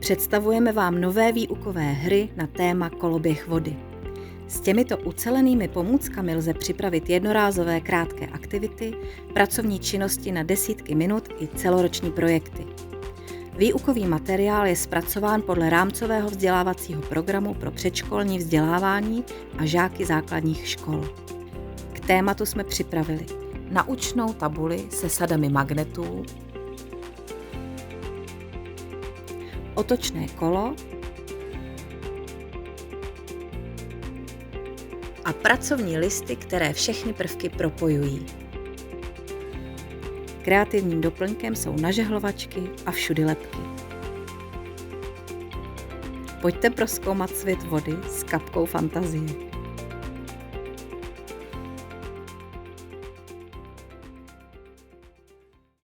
Představujeme vám nové výukové hry na téma koloběh vody. S těmito ucelenými pomůckami lze připravit jednorázové krátké aktivity, pracovní činnosti na desítky minut i celoroční projekty. Výukový materiál je zpracován podle rámcového vzdělávacího programu pro předškolní vzdělávání a žáky základních škol. K tématu jsme připravili naučnou tabuli se sadami magnetů, otočné kolo a pracovní listy, které všechny prvky propojují. Kreativním doplňkem jsou nažehlovačky a všudylepky. Pojďte prozkoumat svět vody s kapkou fantazie.